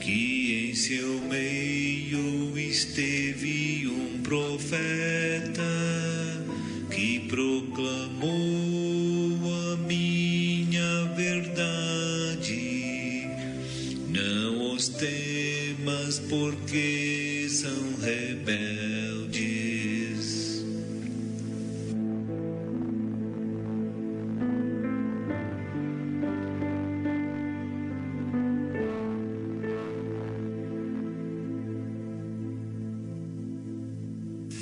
que em seu meio esteve um profeta que proclamou a minha verdade. Não os temas, porque são rebeldes.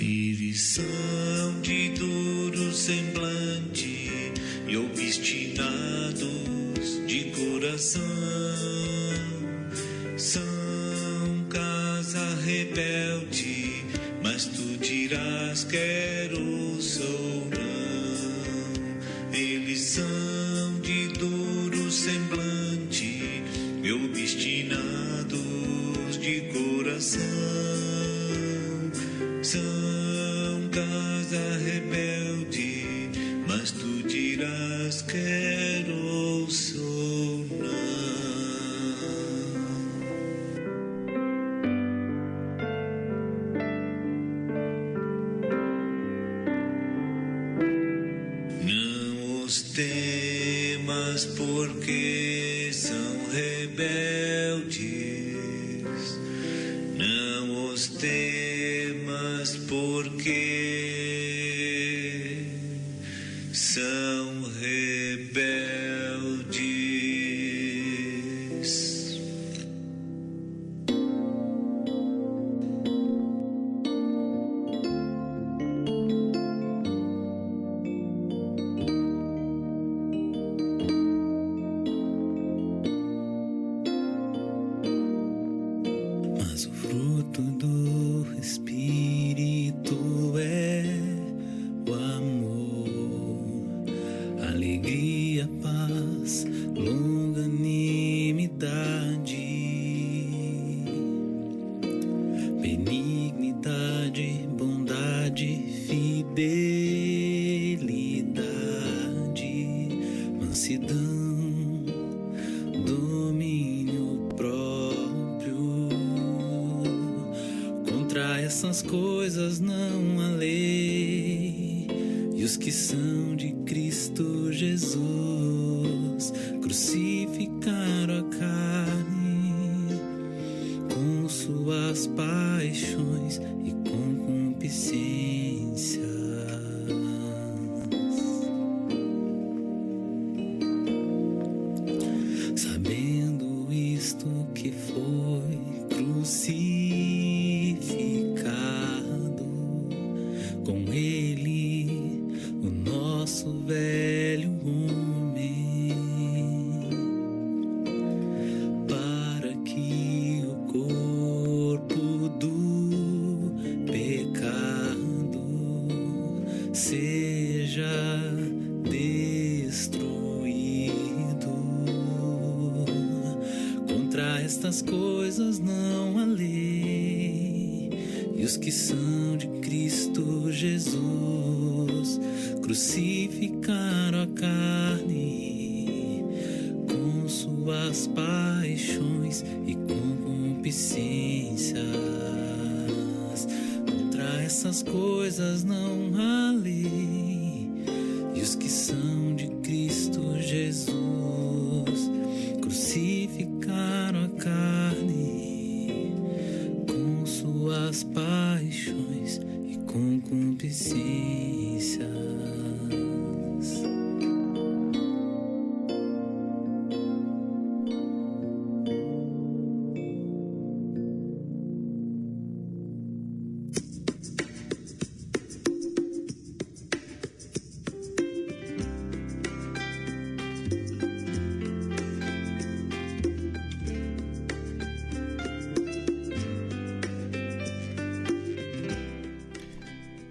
Eles são de duro semblante e obstinados de coração. São casa rebelde, mas tu dirás: quero, sou não. Eles são de duro semblante e obstinados de coração. São casa rebelde, mas tu dirás: quero ou sou não. Não os temas, porque são rebeldes. Não os temas, porque são rebeldes. Mas o fruto do Espírito é o amor, alegria, paz, longanimidade, benignidade, bondade, fidelidade, mansidão, domínio próprio. Contra essas coisas não há lei. E os que são de Cristo Jesus crucificaram a carne com suas paixões e concupiscências. Sabendo isto, que foi crucificado com ele o nosso velho homem, para que o corpo do pecado seja destruído. Contra estas coisas não há lei. E os que são de Cristo Jesus crucificaram a carne com suas paixões e concupiscências. Contra essas coisas não há lei. E os que são de Cristo Jesus crucificaram a carne com suas paixões e concupiscências.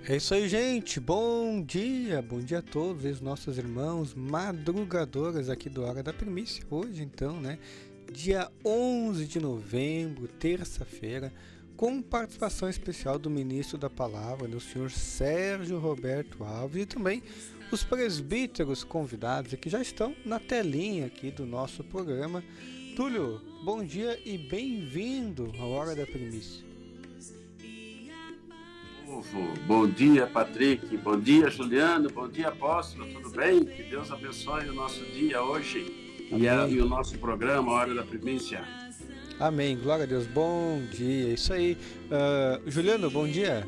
É isso aí, gente. Bom dia a todos os nossos irmãos madrugadoras aqui do Hora da Primícia. Hoje, então, né, dia 11 de novembro, terça-feira, com participação especial do ministro da Palavra, do senhor Sérgio Roberto Alves, e também os presbíteros convidados que já estão na telinha aqui do nosso programa. Túlio, bom dia e bem-vindo à Hora da Primícia. Bom dia, Patrick. Bom dia, Juliano. Bom dia, Apóstolo. Tudo bem? Que Deus abençoe o nosso dia hoje e o nosso programa, a Hora da Primícia. Amém. Glória a Deus. Bom dia. Isso aí. Juliano, bom dia.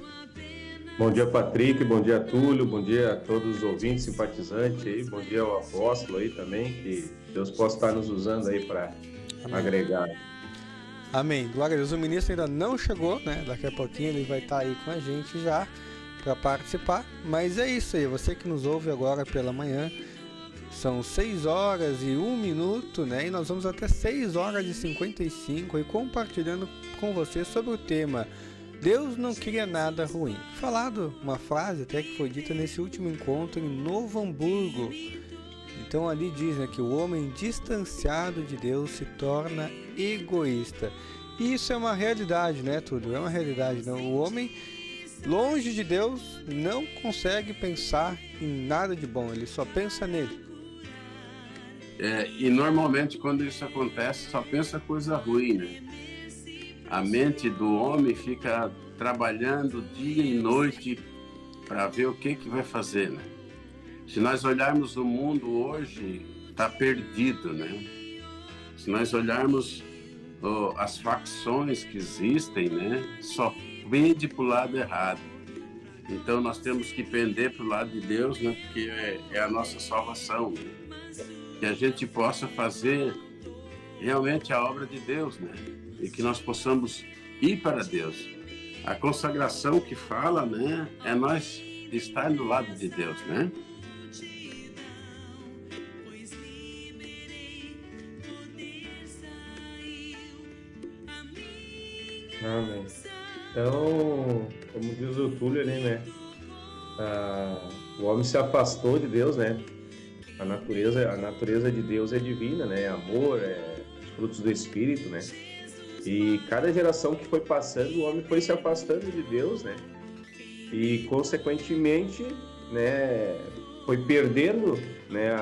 Bom dia, Patrick. Bom dia, Túlio. Bom dia a todos os ouvintes, simpatizantes aí. Bom dia ao Apóstolo aí também. Que Deus possa estar nos usando aí para agregar. Amém. Glória a Deus. O ministro ainda não chegou, né? Daqui a pouquinho ele vai estar aí com a gente já para participar. Mas é isso aí. Você que nos ouve agora pela manhã, são 6 horas e 1 minuto, né? E nós vamos até 6 horas e 55 aí compartilhando com você sobre o tema Deus não queria nada ruim. Falado uma frase até que foi dita nesse último encontro em Novo Hamburgo. Então ali diz, né, que o homem distanciado de Deus se torna egoísta. E isso é uma realidade, né, Túlio? É uma realidade. Não? O homem, longe de Deus, não consegue pensar em nada de bom. Ele só pensa nele. E normalmente quando isso acontece, só pensa coisa ruim, né? A mente do homem fica trabalhando dia e noite para ver o que vai fazer, né? Se nós olharmos o mundo hoje, está perdido, né? Se nós olharmos as facções que existem, né? Só pende para o lado errado. Então nós temos que pender para o lado de Deus, né? Porque é a nossa salvação, né? Que a gente possa fazer realmente a obra de Deus, né? E que nós possamos ir para Deus. A consagração que fala, né? É nós estar do lado de Deus, né? Amém. Então, como diz o Túlio ali, né? O homem se afastou de Deus, né? A natureza de Deus é divina, né? É amor, é os frutos do Espírito, né? E cada geração que foi passando, o homem foi se afastando de Deus, né? E, consequentemente, né, foi perdendo, né,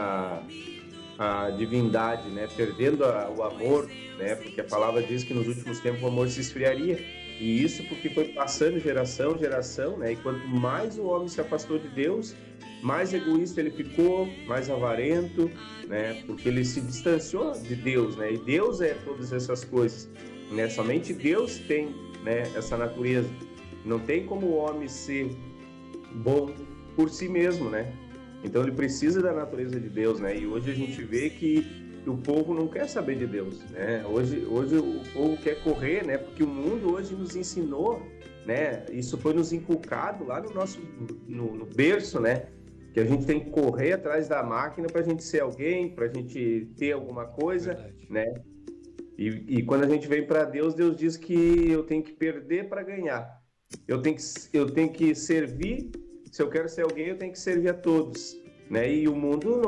a divindade, né? Perdendo o amor, né? Porque a palavra diz que nos últimos tempos o amor se esfriaria. E isso porque foi passando geração, né? E quanto mais o homem se afastou de Deus, mais egoísta ele ficou, mais avarento, né? Porque ele se distanciou de Deus, né? E Deus é todas essas coisas, né? Somente Deus tem, né, essa natureza. Não tem como o homem ser bom por si mesmo, né? Então ele precisa da natureza de Deus, né? E hoje a gente vê que o povo não quer saber de Deus, né? Hoje o povo quer correr, né? Porque o mundo hoje nos ensinou, né? Isso foi nos inculcado lá no nosso no berço, né? Que a gente tem que correr atrás da máquina para a gente ser alguém, para a gente ter alguma coisa, né? E quando a gente vem para Deus, Deus diz que eu tenho que perder para ganhar. Eu tenho que servir. Se eu quero ser alguém, eu tenho que servir a todos, né? E o mundo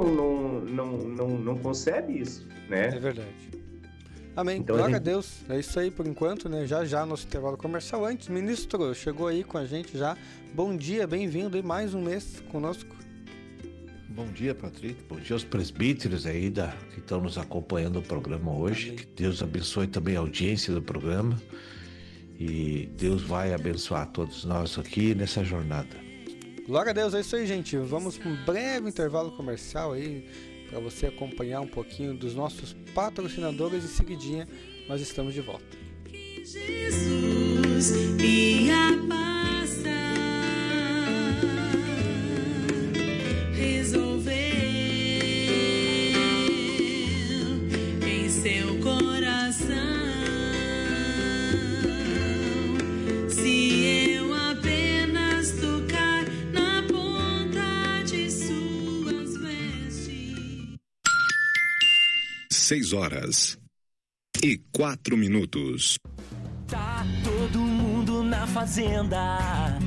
não concebe isso, né? É verdade. Amém. Então, Glória a Deus. É isso aí por enquanto, né? Já nosso intervalo comercial. Antes, ministro, chegou aí com a gente já. Bom dia, bem-vindo aí mais um mês conosco. Bom dia, Patrick. Bom dia aos presbíteros aí que estão nos acompanhando no programa hoje. Amém. Que Deus abençoe também a audiência do programa. E Deus vai abençoar todos nós aqui nessa jornada. Glória a Deus, é isso aí, gente. Vamos para um breve intervalo comercial aí para você acompanhar um pouquinho dos nossos patrocinadores e seguidinha nós estamos de volta. Jesus ia passar, resolveu em seu coração. Se eu apenas tocar na ponta de suas vestes. 6h04. Tá todo mundo na fazenda,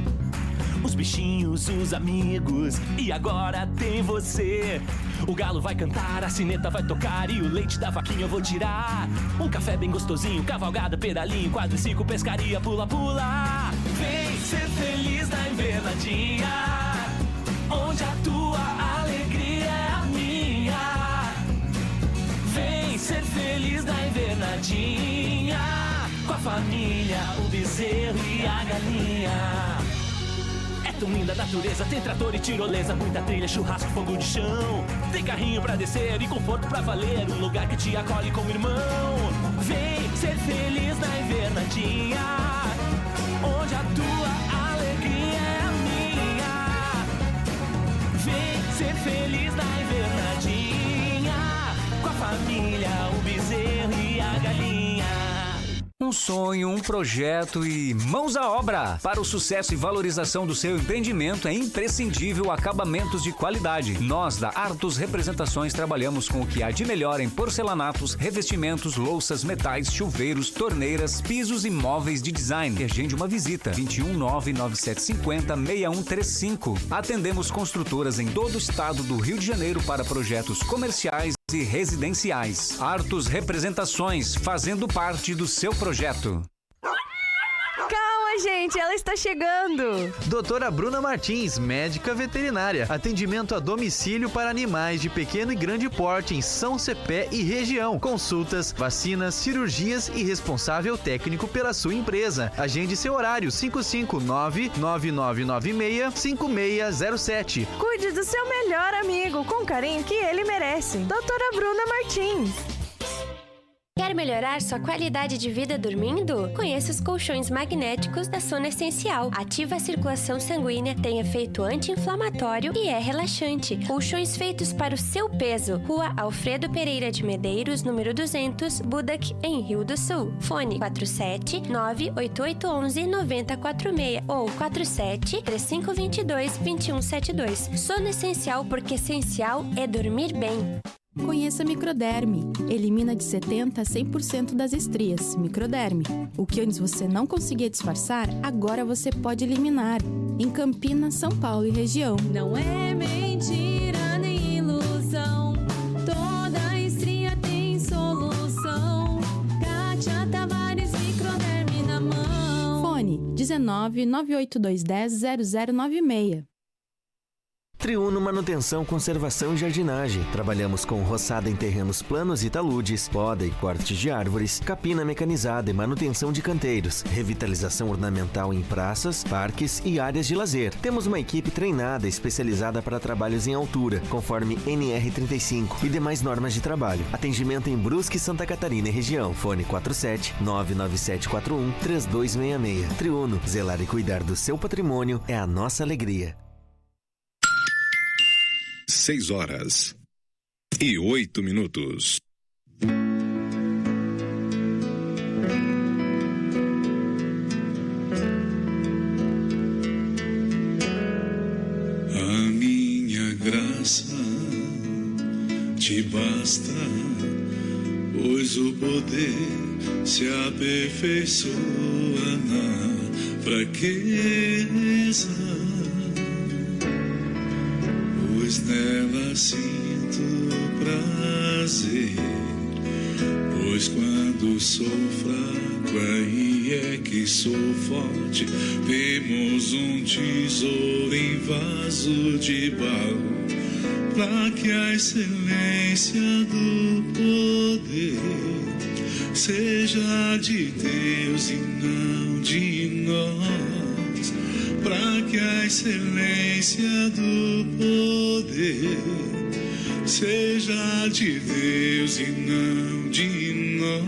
os bichinhos, os amigos, e agora tem você. O galo vai cantar, a sineta vai tocar e o leite da vaquinha eu vou tirar. Um café bem gostosinho, cavalgada, pedalinho, quadriciclo, pescaria, pula, pula. Vem ser feliz na invernadinha, onde a tua invernadinha, com a família, o bezerro e a galinha. É tão linda a natureza, tem trator e tirolesa, muita trilha, churrasco, fogo de chão. Tem carrinho pra descer e conforto pra valer, um lugar que te acolhe como irmão. Vem ser feliz na invernadinha, onde a tua alegria é a minha. Vem ser feliz na invernadinha, com a família, o bezerro e a galinha. Um sonho, um projeto e mãos à obra! Para o sucesso e valorização do seu empreendimento é imprescindível acabamentos de qualidade. Nós, da Artus Representações, trabalhamos com o que há de melhor em porcelanatos, revestimentos, louças, metais, chuveiros, torneiras, pisos e móveis de design. Agende uma visita. 21997506135. Atendemos construtoras em todo o estado do Rio de Janeiro para projetos comerciais e residenciais. Artus Representações, fazendo parte do seu projeto. Calma, gente, ela está chegando. Doutora Bruna Martins, médica veterinária. Atendimento a domicílio para animais de pequeno e grande porte em São Cepé e região. Consultas, vacinas, cirurgias e responsável técnico pela sua empresa. Agende seu horário 559-9996-5607. Cuide do seu melhor amigo com o carinho que ele merece. Doutora Bruna Martins. Quer melhorar sua qualidade de vida dormindo? Conheça os colchões magnéticos da Sono Essencial. Ativa a circulação sanguínea, tem efeito anti-inflamatório e é relaxante. Colchões feitos para o seu peso. Rua Alfredo Pereira de Medeiros, número 200, Budac, em Rio do Sul. Fone 47988119046 ou 4735222172. Sono Essencial, porque essencial é dormir bem. Conheça Microderme. Elimina de 70% a 100% das estrias. Microderme. O que antes você não conseguia disfarçar, agora você pode eliminar. Em Campinas, São Paulo e região. Não é mentira nem ilusão. Toda estria tem solução. Kátia Tavares, Microderme na mão. Fone 19-98210-0096. Triuno Manutenção, Conservação e Jardinagem. Trabalhamos com roçada em terrenos planos e taludes, poda e corte de árvores, capina mecanizada e manutenção de canteiros, revitalização ornamental em praças, parques e áreas de lazer. Temos uma equipe treinada especializada para trabalhos em altura, conforme NR35 e demais normas de trabalho. Atendimento em Brusque, Santa Catarina e região. Fone 47-99741-3266. Triuno, zelar e cuidar do seu patrimônio é a nossa alegria. 6h08. A minha graça te basta, pois o poder se aperfeiçoa na fraqueza. Pois nela sinto prazer, pois quando sou fraco aí é que sou forte. Temos um tesouro em vaso de barro, para que a excelência do poder seja de Deus e não de nós, para que a excelência do poder seja de Deus e não de nós.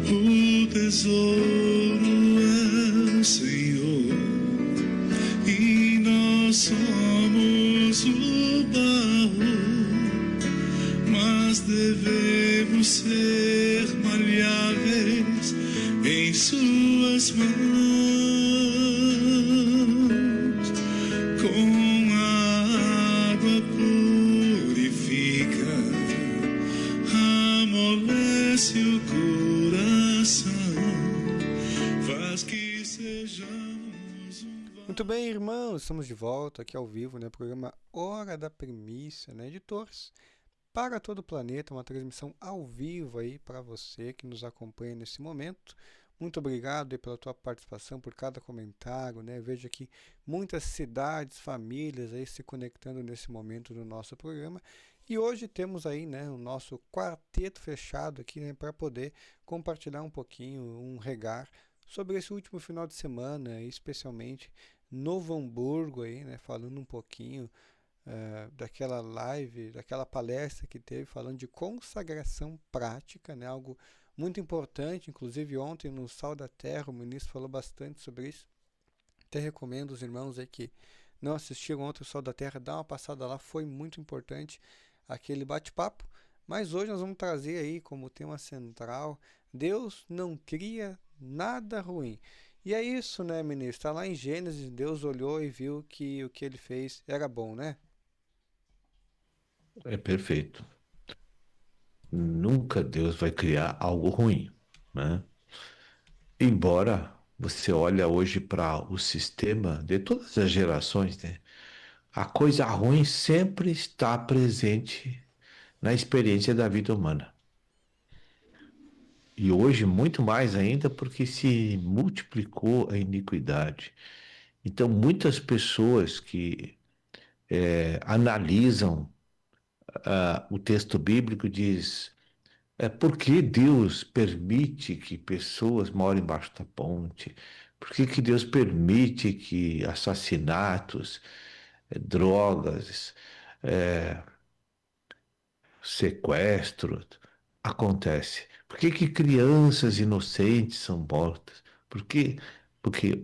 O tesouro é o Senhor e nós somos o barro, mas devemos ser maleáveis em suas mãos. Com a água purifica, amolece o coração, faz que sejamos Muito bem, irmãos, estamos de volta aqui ao vivo, né? Programa Hora da Primícia, né? Editores para todo o planeta, uma transmissão ao vivo aí para você que nos acompanha nesse momento. Muito obrigado aí pela tua participação, por cada comentário, né? Vejo aqui muitas cidades, famílias aí se conectando nesse momento do nosso programa. E hoje temos aí, né, o nosso quarteto fechado aqui, né, para poder compartilhar um pouquinho, um regar sobre esse último final de semana, especialmente Novo Hamburgo aí, né, falando um pouquinho daquela live, daquela palestra que teve falando de consagração prática, né, algo muito importante. Inclusive ontem no Sal da Terra o ministro falou bastante sobre isso. Até recomendo os irmãos aí que não assistiram ontem o Sal da Terra, dá uma passada lá, foi muito importante aquele bate-papo. Mas hoje nós vamos trazer aí como tema central: Deus não cria nada ruim. E é isso, né, ministro? Está lá em Gênesis, Deus olhou e viu que o que ele fez era bom, né? É perfeito. Nunca Deus vai criar algo ruim, né? Embora você olha hoje para o sistema de todas as gerações, né? A coisa ruim sempre está presente na experiência da vida humana. E hoje muito mais ainda porque se multiplicou a iniquidade. Então muitas pessoas que analisam o texto bíblico diz por que Deus permite que pessoas morem embaixo da ponte? Por que Deus permite que assassinatos, drogas, sequestros acontecem? Por que crianças inocentes são mortas? Porque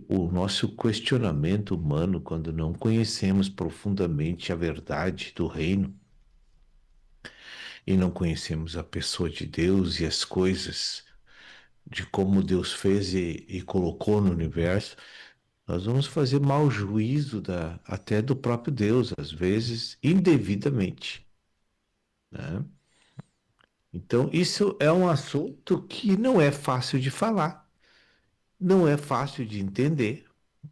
o nosso questionamento humano, quando não conhecemos profundamente a verdade do reino, e não conhecemos a pessoa de Deus e as coisas de como Deus fez e colocou no universo, nós vamos fazer mau juízo até do próprio Deus, às vezes indevidamente, né? Então, isso é um assunto que não é fácil de falar, não é fácil de entender,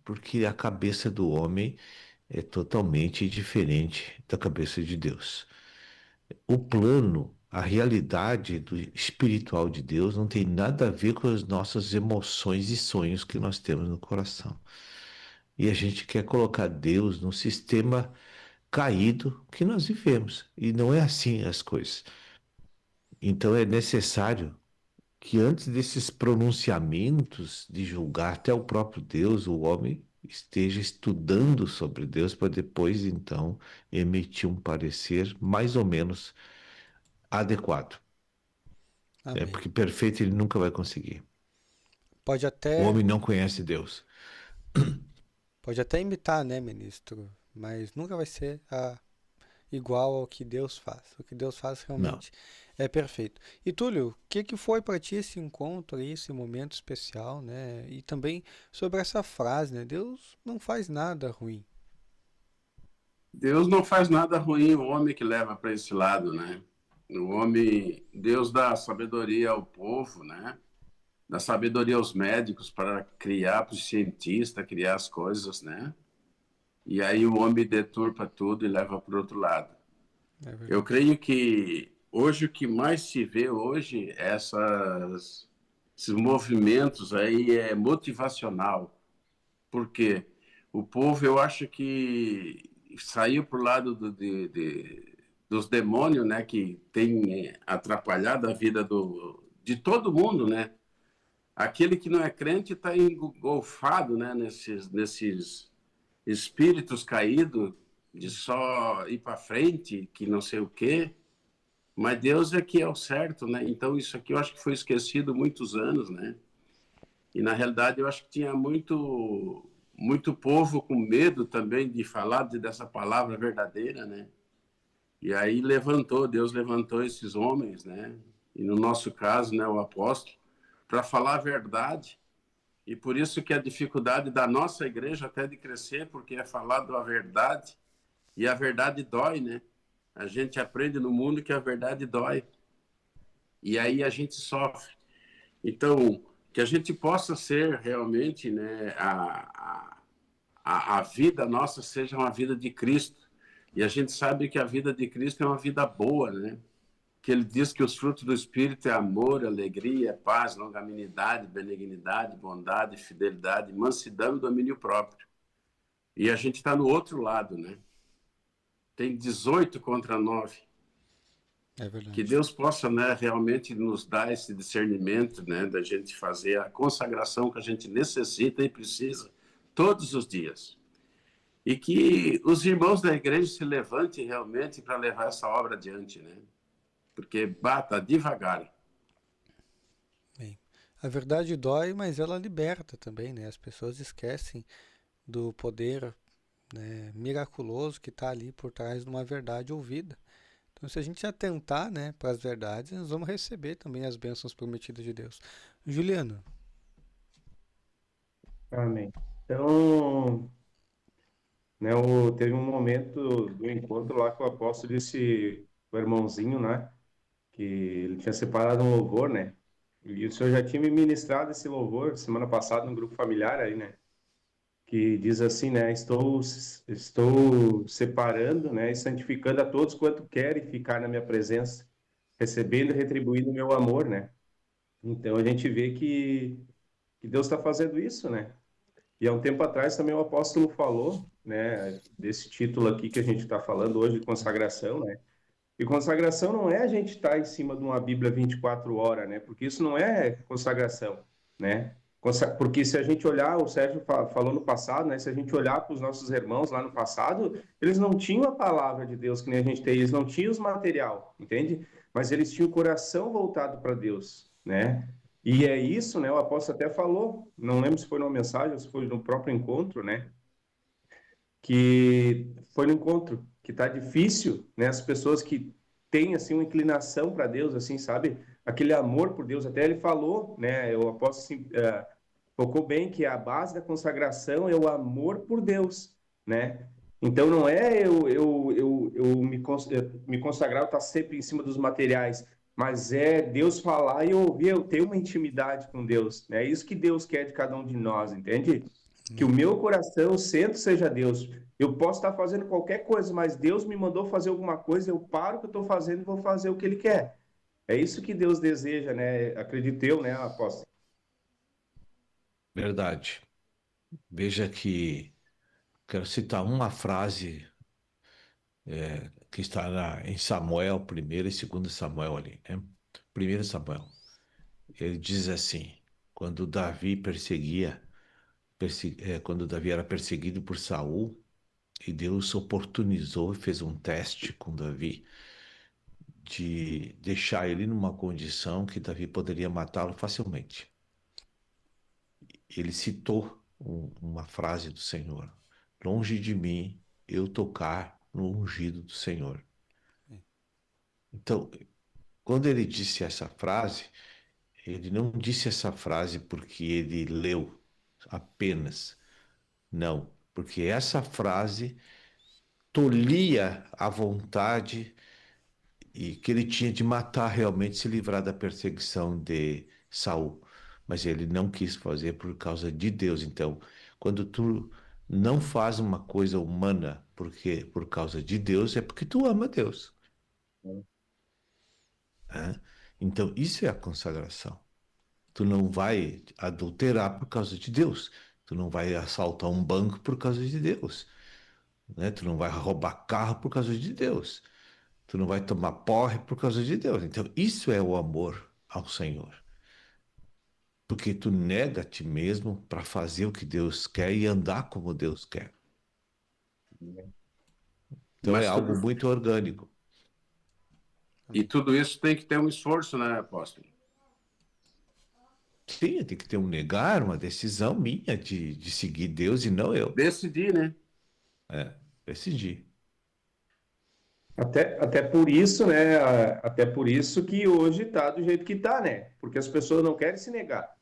porque a cabeça do homem é totalmente diferente da cabeça de Deus. O plano, a realidade do espiritual de Deus não tem nada a ver com as nossas emoções e sonhos que nós temos no coração. E a gente quer colocar Deus num sistema caído que nós vivemos. E não é assim as coisas. Então é necessário que antes desses pronunciamentos de julgar até o próprio Deus, o homem esteja estudando sobre Deus para depois, então, emitir um parecer mais ou menos adequado. Amém. Porque perfeito ele nunca vai conseguir. Pode até... O homem não conhece Deus. Pode até imitar, né, ministro? Mas nunca vai ser igual ao que Deus faz. O que Deus faz realmente é perfeito. E Túlio, o que foi para ti esse encontro aí, esse momento especial, né? E também sobre essa frase, né? Deus não faz nada ruim. Deus não faz nada ruim, o homem que leva para esse lado, né? O homem, Deus dá sabedoria ao povo, né? Dá sabedoria aos médicos para criar, para os cientistas criar as coisas, né? E aí o homem deturpa tudo e leva para o outro lado. Eu creio que hoje o que mais se vê hoje é esses movimentos aí é motivacional. Por quê? O povo, eu acho que saiu para o lado dos demônios, né? Que tem atrapalhado a vida de todo mundo, né? Aquele que não é crente está engolfado, né? Nesses espíritos caídos de só ir para frente, que não sei o quê, mas Deus é que é o certo, né? Então isso aqui eu acho que foi esquecido muitos anos, né? E na realidade eu acho que tinha muito povo com medo também de falar dessa palavra verdadeira, né? E aí Deus levantou esses homens, né? E no nosso caso, né, o apóstolo, para falar a verdade. E por isso que a dificuldade da nossa igreja até de crescer, porque é falado a verdade, e a verdade dói, né? A gente aprende no mundo que a verdade dói. E aí a gente sofre. Então, que a gente possa ser realmente, né, a vida nossa seja uma vida de Cristo. E a gente sabe que a vida de Cristo é uma vida boa, né? Que ele diz que os frutos do Espírito é amor, alegria, paz, longanimidade, benignidade, bondade, fidelidade, mansidão e domínio próprio. E a gente está no outro lado, né? Tem 18 contra 9. É verdade. Que Deus possa, né, realmente nos dar esse discernimento, né, da gente fazer a consagração que a gente necessita e precisa todos os dias. E que os irmãos da igreja se levantem realmente para levar essa obra adiante, né? Porque bata devagar. Bem, a verdade dói, mas ela liberta também, né? As pessoas esquecem do poder, né, miraculoso que está ali por trás de uma verdade ouvida. Então, se a gente atentar, né, para as verdades, nós vamos receber também as bênçãos prometidas de Deus. Juliano. Amém. Então, né, teve um momento do encontro lá que o apóstolo disse, o irmãozinho, né, que ele tinha separado um louvor, né, e o senhor já tinha me ministrado esse louvor semana passada no grupo familiar aí, né, que diz assim, né, estou separando, né, e santificando a todos quanto querem ficar na minha presença, recebendo e retribuindo o meu amor, né. Então a gente vê que Deus está fazendo isso, né. E há um tempo atrás também o apóstolo falou, né, desse título aqui que a gente está falando hoje, de consagração, né? E consagração não é a gente estar em cima de uma Bíblia 24 horas, né? Porque isso não é consagração, né? Porque se a gente olhar, o Sérgio falou no passado, né? Se a gente olhar para os nossos irmãos lá no passado, eles não tinham a palavra de Deus que nem a gente tem, eles não tinham os material, entende? Mas eles tinham o coração voltado para Deus, né? E é isso, né? O apóstolo até falou, não lembro se foi numa mensagem ou se foi no próprio encontro, né? Que foi no encontro que tá difícil, né? As pessoas que têm assim uma inclinação para Deus, assim, sabe? Aquele amor por Deus. Até ele falou, né? O apóstolo assim, focou bem que a base da consagração é o amor por Deus, né? Então não é eu me consagrar, eu estar sempre em cima dos materiais, mas é Deus falar e eu ouvir, eu ter uma intimidade com Deus, né? É isso que Deus quer de cada um de nós, entende? Que o meu coração, o centro seja Deus. Eu posso estar fazendo qualquer coisa, mas Deus me mandou fazer alguma coisa, eu paro o que eu estou fazendo e vou fazer o que Ele quer. É isso que Deus deseja, né? Acredito eu, né, apóstolo? Verdade. Veja que quero citar uma frase que está em Samuel, 1º e 2º Samuel ali, né? 1º Samuel. Ele diz assim, quando Davi quando Davi era perseguido por Saul, e Deus oportunizou e fez um teste com Davi de deixar ele numa condição que Davi poderia matá-lo facilmente. Ele citou uma frase do Senhor: longe de mim eu tocar no ungido do Senhor. Então, quando ele disse essa frase, ele não disse essa frase porque ele leu apenas. Não, porque essa frase tolhia a vontade e que ele tinha de matar realmente, se livrar da perseguição de Saul. Mas ele não quis fazer por causa de Deus. Então, quando tu não faz uma coisa humana porque por causa de Deus, é porque tu ama Deus. Então, isso é a consagração. Tu não vai adulterar por causa de Deus. Tu não vai assaltar um banco por causa de Deus. Né? Tu não vai roubar carro por causa de Deus. Tu não vai tomar porre por causa de Deus. Então, isso é o amor ao Senhor. Porque tu nega a ti mesmo para fazer o que Deus quer e andar como Deus quer. Então, Mas é algo muito orgânico. E tudo isso tem que ter um esforço, né, apóstolo? Sim, tem que ter um negar, uma decisão minha de seguir Deus e não eu. Decidir, né? Decidir. Até por isso, né? Até por isso que hoje está do jeito que está, né? Porque as pessoas não querem se negar.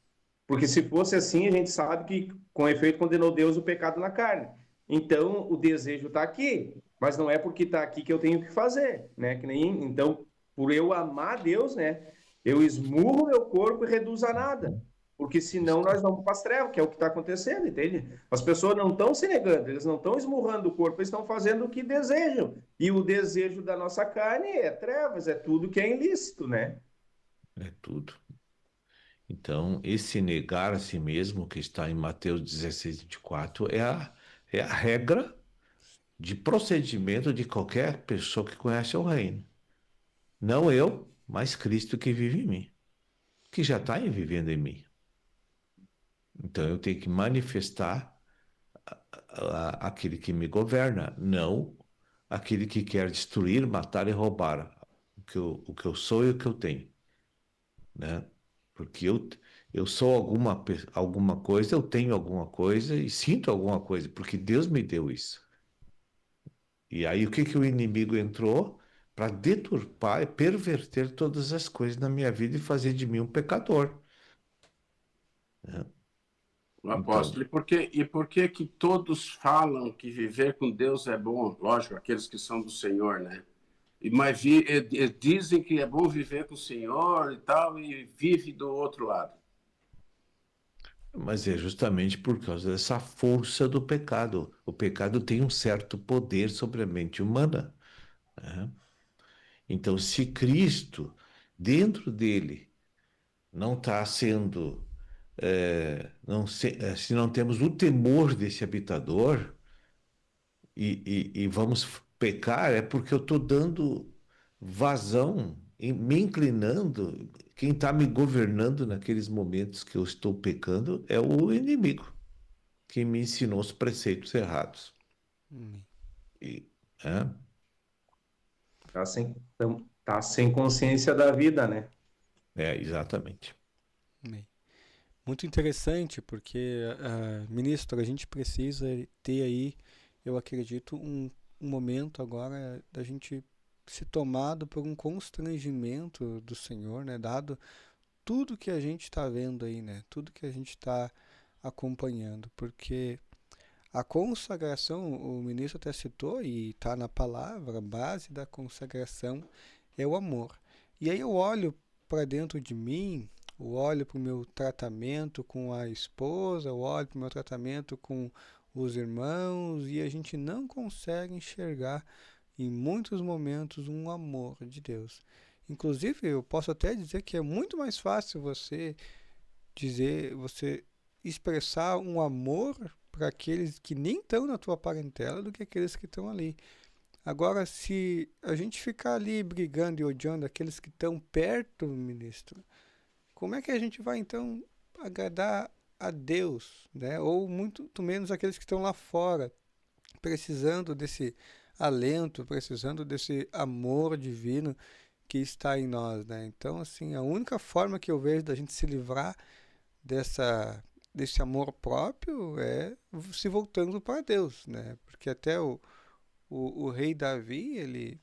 Porque se fosse assim, a gente sabe que com efeito condenou Deus o pecado na carne. Então, o desejo está aqui, mas não é porque está aqui que eu tenho que fazer, né? Então, por eu amar Deus, né? Eu esmurro meu corpo e reduzo a nada. Porque senão nós vamos para as trevas, que é o que está acontecendo, entende? As pessoas não estão se negando, eles não estão esmurrando o corpo, eles estão fazendo o que desejam. E o desejo da nossa carne é trevas, é tudo que é ilícito, né? É tudo. Então, esse negar a si mesmo, que está em Mateus 16:24, é a regra de procedimento de qualquer pessoa que conhece o reino. Não eu, mas Cristo que vive em mim, que já está vivendo em mim. Então eu tenho que manifestar aquele que me governa, não aquele que quer destruir, matar e roubar o que eu sou e o que eu tenho, né? Porque eu sou alguma coisa, eu tenho alguma coisa e sinto alguma coisa, porque Deus me deu isso. E aí o que que o inimigo entrou? Para deturpar e perverter todas as coisas na minha vida e fazer de mim um pecador, né? O Então, apóstolo. E por que que todos falam que viver com Deus é bom? Lógico, aqueles que são do Senhor, né? Mas dizem que é bom viver com o Senhor e tal, e vive do outro lado. mas é justamente por causa dessa força do pecado. O pecado tem um certo poder sobre a mente humana, né? Então, se Cristo, dentro dele, não está sendo, se não temos o temor desse habitador e vamos pecar, é porque eu estou dando vazão, me inclinando. Quem está me governando naqueles momentos que eu estou pecando é o inimigo, que me ensinou os preceitos errados. E, é, Tá sem consciência da vida, né? exatamente. Amém. Muito interessante, porque, ministro, a gente precisa ter aí, eu acredito, um momento agora da gente ser tomado por um constrangimento do Senhor, né? Dado tudo que a gente está vendo aí, né? Tudo que a gente está acompanhando, porque a consagração, o ministro até citou e está na palavra, a base da consagração é o amor. E aí eu olho para dentro de mim, eu olho para o meu tratamento com a esposa, eu olho para o meu tratamento com os irmãos e a gente não consegue enxergar em muitos momentos um amor de Deus. Inclusive, eu posso até dizer que é muito mais fácil você expressar um amor para aqueles que nem estão na tua parentela do que aqueles que estão ali. Agora, se a gente ficar ali brigando e odiando aqueles que estão perto, ministro, como é que a gente vai então agradar a Deus, né? Ou muito menos aqueles que estão lá fora, precisando desse alento, precisando desse amor divino que está em nós, né? Então, assim, a única forma que eu vejo da gente se livrar desse amor próprio é se voltando para Deus, né? Porque até o rei Davi,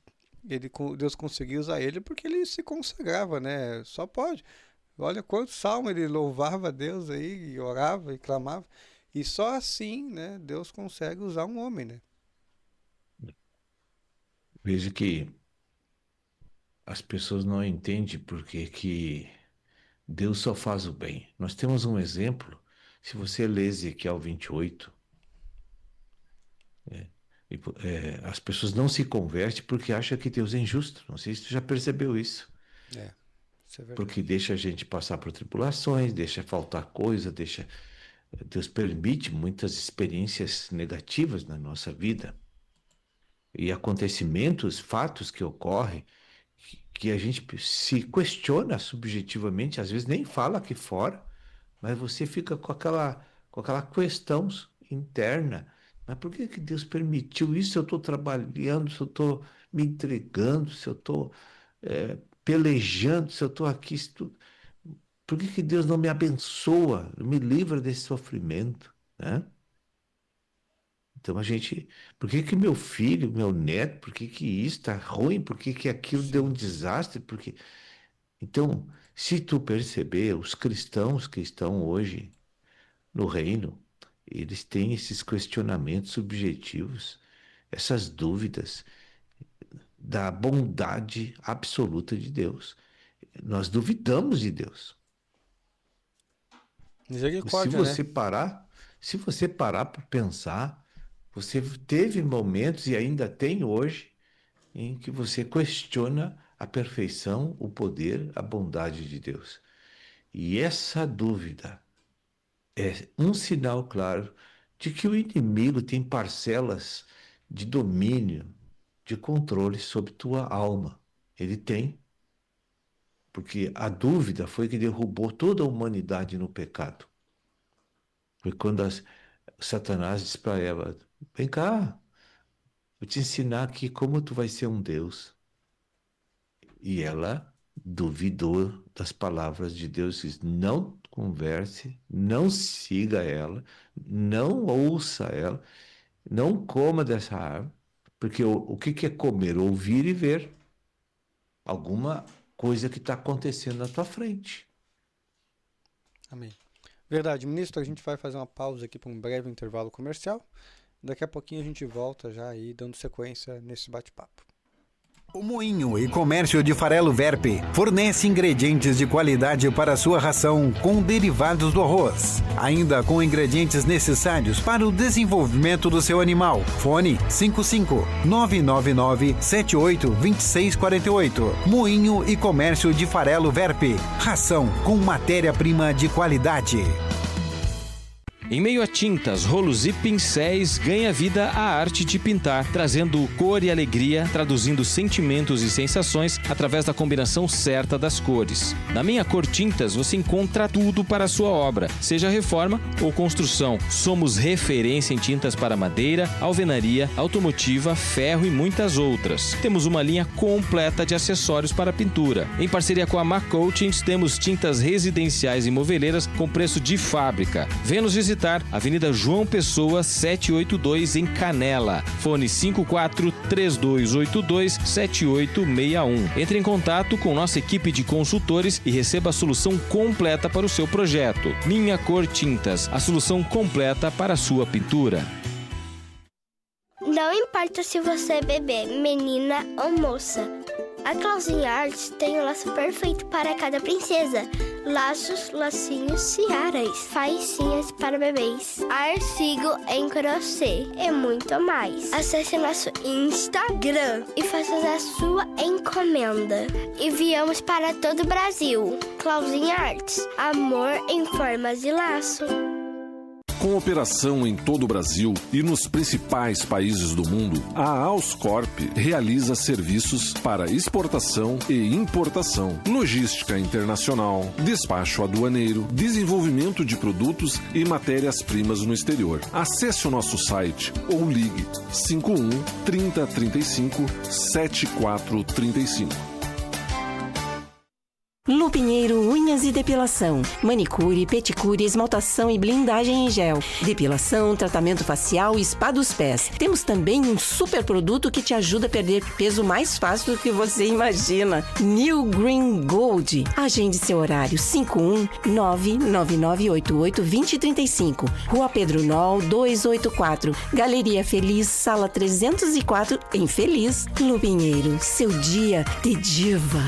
Deus conseguiu usar ele porque ele se consagrava, né? Só pode. Olha quantos salmos ele louvava a Deus aí, e orava e clamava. E só assim, né, Deus consegue usar um homem, né? Veja que as pessoas não entendem porque que Deus só faz o bem. Nós temos um exemplo, se você lê Ezequiel 28, as pessoas não se convertem porque acham que Deus é injusto. Não sei se tu já percebeu isso. Isso é verdade. Porque deixa a gente passar por tribulações, deixa faltar coisa, Deus permite muitas experiências negativas na nossa vida. E acontecimentos, fatos que ocorrem, que a gente se questiona subjetivamente, às vezes nem fala aqui fora, mas você fica com aquela questão interna. Mas por que que Deus permitiu isso? Se eu estou trabalhando, se eu estou me entregando, se eu estou pelejando, se eu estou aqui, por que que Deus não me abençoa, me livra desse sofrimento, né? Então por que que meu filho, meu neto, por que que isso está ruim, por que que aquilo deu um desastre, Então, se tu perceber, os cristãos que estão hoje no reino, eles têm esses questionamentos subjetivos, essas dúvidas da bondade absoluta de Deus. Nós duvidamos de Deus. Misericórdia, né? Se você parar para pensar, você teve momentos e ainda tem hoje em que você questiona a perfeição, o poder, a bondade de Deus. E essa dúvida é um sinal claro de que o inimigo tem parcelas de domínio, de controle sobre tua alma. Ele tem, Porque a dúvida foi que derrubou toda a humanidade no pecado. Foi quando Satanás disse para Eva: vem cá, vou te ensinar aqui como tu vai ser um Deus. E ela duvidou das palavras de Deus, disse: não converse, não siga ela, não ouça ela, não coma dessa árvore, porque o que é comer? Ouvir e ver alguma coisa que está acontecendo na tua frente. Amém. Verdade, ministro, a gente vai fazer uma pausa aqui para um breve intervalo comercial. Daqui a pouquinho a gente volta já aí dando sequência nesse bate-papo. O Moinho e Comércio de Farelo Verpe fornece ingredientes de qualidade para a sua ração com derivados do arroz, ainda com ingredientes necessários para o desenvolvimento do seu animal. Fone 55-999-78-2648. Moinho e Comércio de Farelo Verpe. Ração com matéria-prima de qualidade. Em meio a tintas, rolos e pincéis, ganha vida a arte de pintar, trazendo cor e alegria, traduzindo sentimentos e sensações através da combinação certa das cores. Na Minha Cor Tintas, você encontra tudo para a sua obra, seja reforma ou construção. Somos referência em tintas para madeira, alvenaria, automotiva, ferro e muitas outras. Temos uma linha completa de acessórios para pintura. Em parceria com a Macoatins, temos tintas residenciais e moveleiras com preço de fábrica. Venha nos visitar, Avenida João Pessoa, 782, em Canela. Fone 54-3282-7861. Entre em contato com nossa equipe de consultores e receba a solução completa para o seu projeto. Minha Cor Tintas, a solução completa para a sua pintura. Não importa se você é bebê, menina ou moça, a Clauzinha Arts tem o laço perfeito para cada princesa. Laços, lacinhos, tiaras, faixinhas para bebês, artigo em crochê e muito mais. Acesse nosso Instagram e faça a sua encomenda. Enviamos para todo o Brasil. Clauzinha Arts, amor em formas de laço. Com operação em todo o Brasil e nos principais países do mundo, a Auscorp realiza serviços para exportação e importação, logística internacional, despacho aduaneiro, desenvolvimento de produtos e matérias-primas no exterior. Acesse o nosso site ou ligue 51 3035 7435. Lupinheiro Unhas e Depilação, manicure, pedicure, esmaltação e blindagem em gel, depilação, tratamento facial e spa dos pés. Temos também um super produto que te ajuda a perder peso mais fácil do que você imagina. New Green Gold. Agende seu horário 51999882035. Rua Pedro Nol 284. Galeria Feliz, sala 304 em Feliz. Lupinheiro, seu dia de diva.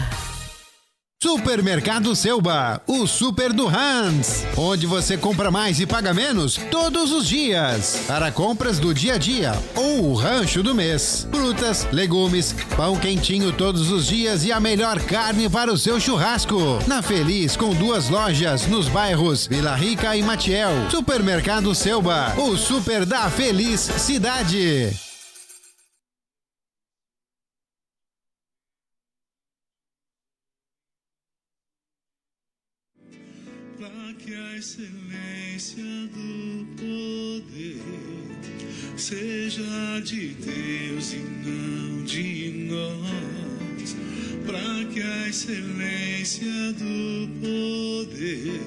Supermercado Selba, o super do Hans, onde você compra mais e paga menos todos os dias. Para compras do dia a dia ou o rancho do mês. Frutas, legumes, pão quentinho todos os dias e a melhor carne para o seu churrasco. Na Feliz, com 2 lojas nos bairros Vila Rica e Matiel. Supermercado Selba, o super da Feliz Cidade. Para que a excelência do poder seja de Deus e não de nós. Para que a excelência do poder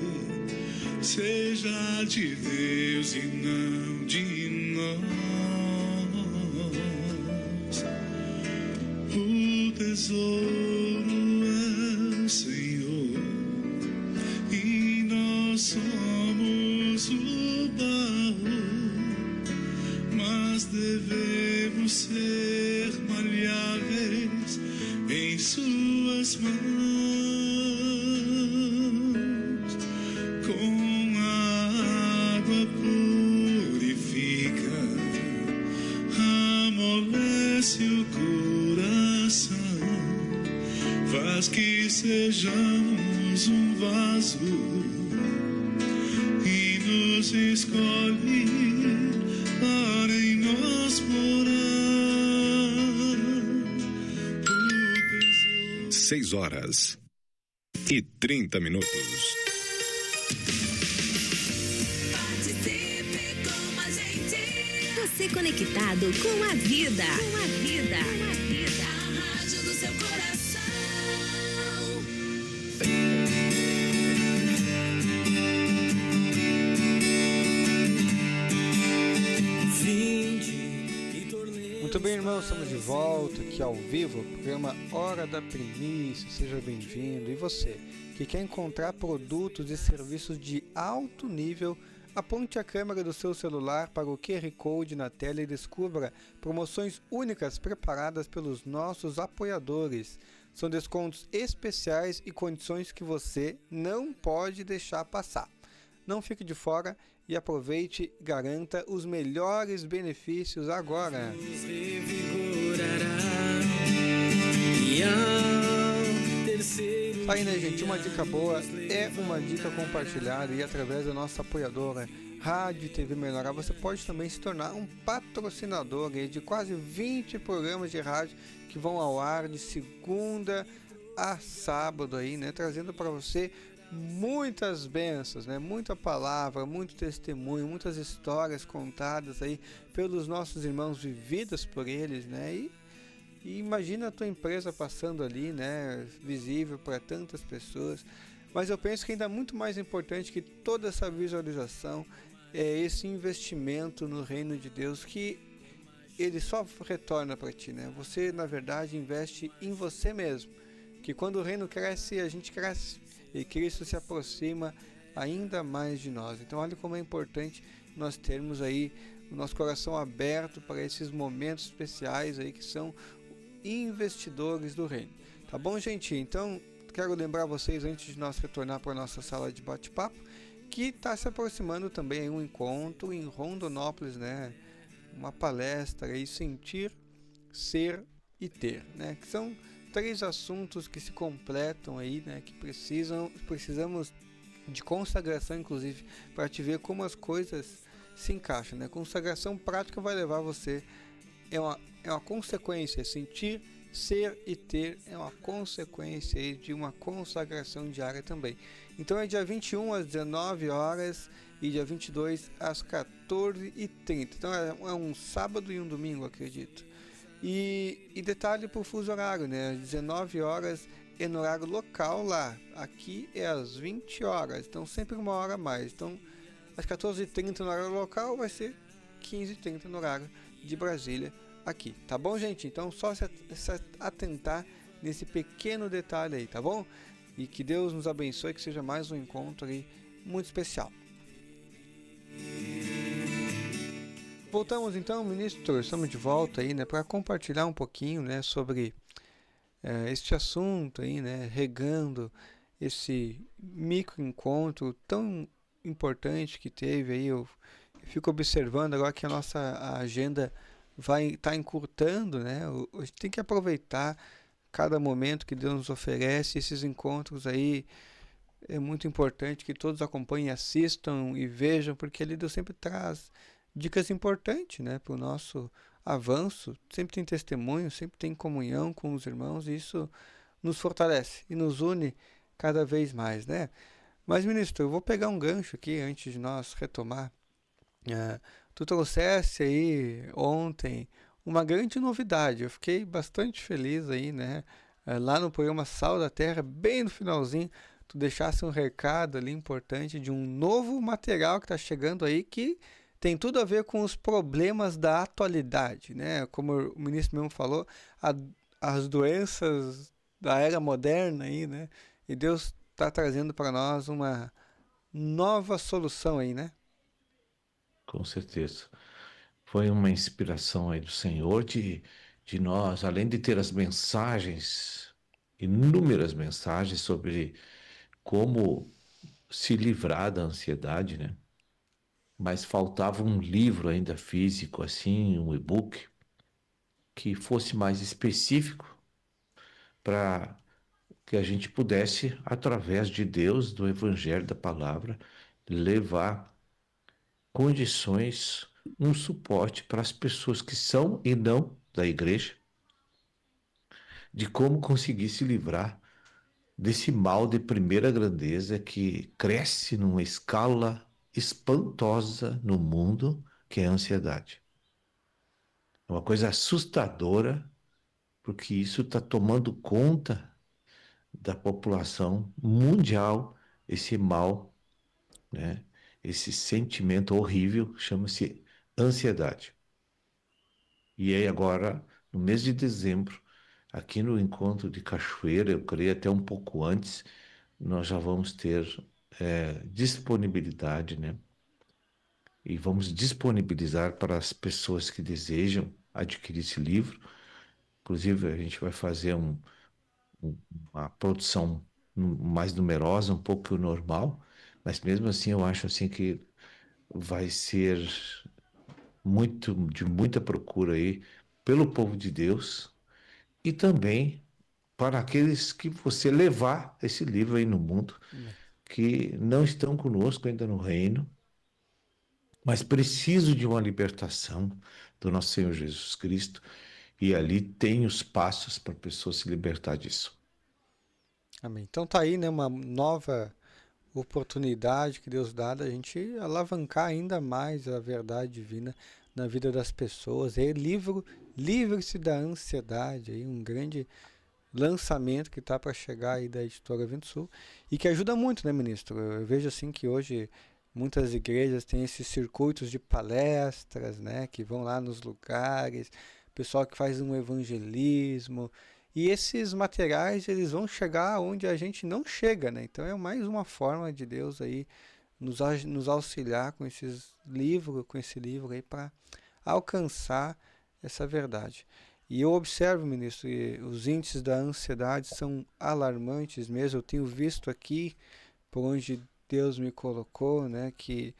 seja de Deus e não de nós. O tesouro é o Senhor e nós somos o barro, mas devemos ser maleáveis em suas mãos. Com a água purifica, amolece o coração, faz que sejamos um vaso e nos escolhe para em nós morar. 6 horas. e 30 minutos. Participe com a gente. Você conectado com a vida. Com a vida. Com a vida. A rádio do seu coração. Muito bem, irmãos, estamos de volta aqui ao vivo, programa Hora da Primícia. Seja bem-vindo. E você, que quer encontrar produtos e serviços de alto nível, aponte a câmera do seu celular para o QR Code na tela e descubra promoções únicas preparadas pelos nossos apoiadores. São descontos especiais e condições que você não pode deixar passar. Não fique de fora e aproveite e garanta os melhores benefícios agora. Aí, né, gente, uma dica boa é uma dica compartilhada e através da nossa apoiadora Rádio e TV Melhorar, você pode também se tornar um patrocinador aí de quase 20 programas de rádio que vão ao ar de segunda a sábado aí, né, trazendo para você muitas bênçãos, né? Muita palavra, muito testemunho, muitas histórias contadas aí pelos nossos irmãos, vividas por eles, né? E imagina a tua empresa passando ali, né? Visível para tantas pessoas. Mas eu penso que ainda muito mais importante que toda essa visualização é esse investimento no reino de Deus, que ele só retorna para ti, né? Você, na verdade, investe em você mesmo. Que quando o reino cresce, a gente cresce. E Cristo se aproxima ainda mais de nós. Então olha como é importante nós termos aí o nosso coração aberto para esses momentos especiais aí que são investidores do reino. Tá bom, gente? Então quero lembrar vocês, antes de nós retornar para a nossa sala de bate-papo, que está se aproximando também aí um encontro em Rondonópolis, né? Uma palestra aí, sentir, ser e ter, né? Que são 3 assuntos que se completam aí, né? Que precisamos de consagração, inclusive, para te ver como as coisas se encaixam, né? Consagração prática vai levar você, é uma consequência, sentir, ser e ter é uma consequência aí de uma consagração diária também. Então é dia 21 às 19 horas e dia 22 às 14h30. Então é um sábado e um domingo, acredito. E detalhe para o fuso horário, né? Às 19 horas é no horário local lá. Aqui é às 20 horas, então sempre uma hora a mais. Então, às 14h30 no horário local vai ser 15h30 no horário de Brasília aqui. Tá bom, gente? Então, só se atentar nesse pequeno detalhe aí, tá bom? E que Deus nos abençoe, que seja mais um encontro aí muito especial. Voltamos então, ministro, estamos de volta aí, né, para compartilhar um pouquinho, né, sobre este assunto aí, né, regando esse micro encontro tão importante que teve aí. Eu fico observando agora que a nossa agenda vai estar encurtando, né, a gente tem que aproveitar cada momento que Deus nos oferece. Esses encontros aí é muito importante que todos acompanhem, assistam e vejam, porque ali Deus sempre traz dicas importantes, né, para o nosso avanço. Sempre tem testemunho, sempre tem comunhão com os irmãos, e isso nos fortalece e nos une cada vez mais, né? Mas, ministro, eu vou pegar um gancho aqui antes de nós retomar. Tu trouxeste aí ontem uma grande novidade. Eu fiquei bastante feliz aí, né? Lá no programa Sal da Terra, bem no finalzinho, tu deixasse um recado ali importante de um novo material que está chegando aí, que tem tudo a ver com os problemas da atualidade, né? Como o ministro mesmo falou, as doenças da era moderna aí, né? E Deus está trazendo para nós uma nova solução aí, né? Com certeza. Foi uma inspiração aí do Senhor de nós, além de ter as mensagens, inúmeras mensagens sobre como se livrar da ansiedade, né? Mas faltava um livro ainda físico, assim, um e-book, que fosse mais específico para que a gente pudesse, através de Deus, do Evangelho, da Palavra, levar condições, um suporte para as pessoas que são e não da igreja, de como conseguir se livrar desse mal de primeira grandeza que cresce numa escala espantosa no mundo, que é a ansiedade. É uma coisa assustadora, porque isso está tomando conta da população mundial, esse mal, né? Esse sentimento horrível, chama-se ansiedade. E aí agora, no mês de dezembro, aqui no Encontro de Cachoeira, eu creio até um pouco antes, nós já vamos ter disponibilidade, né? E vamos disponibilizar para as pessoas que desejam adquirir esse livro. Inclusive, a gente vai fazer uma produção mais numerosa, um pouco normal, mas mesmo assim eu acho assim que vai ser de muita procura aí pelo povo de Deus e também para aqueles que você levar esse livro aí no mundo, que não estão conosco ainda no reino, mas precisam de uma libertação do nosso Senhor Jesus Cristo, e ali tem os passos para a pessoa se libertar disso. Amém. Então tá aí, né, uma nova oportunidade que Deus dá da gente alavancar ainda mais a verdade divina na vida das pessoas. E livre-se da ansiedade, aí um grande lançamento que está para chegar aí da editora Vento Sul e que ajuda muito, né, ministro? Eu vejo assim que hoje muitas igrejas têm esses circuitos de palestras, né, que vão lá nos lugares, pessoal que faz um evangelismo, e esses materiais eles vão chegar onde a gente não chega, né? Então é mais uma forma de Deus aí nos auxiliar com esse livro aí para alcançar essa verdade. E eu observo, ministro, que os índices da ansiedade são alarmantes mesmo. Eu tenho visto aqui, por onde Deus me colocou, né, que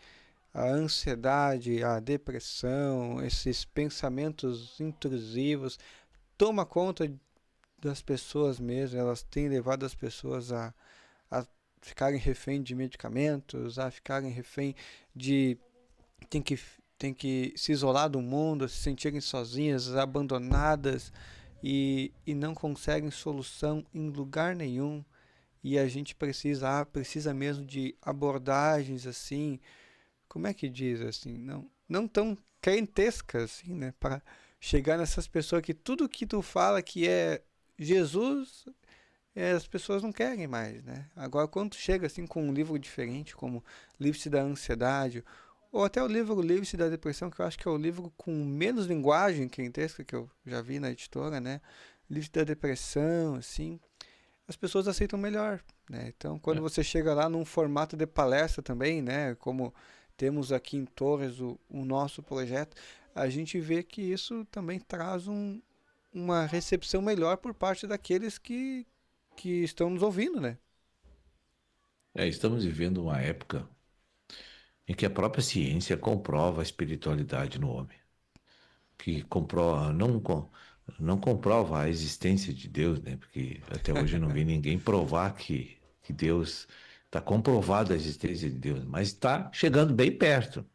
a ansiedade, a depressão, esses pensamentos intrusivos toma conta das pessoas mesmo. Elas têm levado as pessoas a ficarem refém de medicamentos, a ficarem refém de tem que se isolar do mundo, se sentirem sozinhas, abandonadas e não conseguem solução em lugar nenhum. E a gente precisa mesmo de abordagens assim, como é que diz assim, não tão crentescas assim, né, para chegar nessas pessoas que tudo que tu fala que é Jesus, as pessoas não querem mais, né? Agora quando tu chega assim com um livro diferente, como Livre-se da Ansiedade, ou até o livro Livre-se da Depressão, que eu acho que é o livro com menos linguagem crentesca que eu já vi na editora, né? Livre-se da Depressão, assim, as pessoas aceitam melhor, né? Então, quando você chega lá num formato de palestra também, né? Como temos aqui em Torres o nosso projeto, a gente vê que isso também traz uma recepção melhor por parte daqueles que estão nos ouvindo, né? Estamos vivendo uma época em que a própria ciência comprova a espiritualidade no homem, que não comprova a existência de Deus, né? Porque até hoje eu não vi ninguém provar que Deus está comprovada a existência de Deus, mas está chegando bem perto.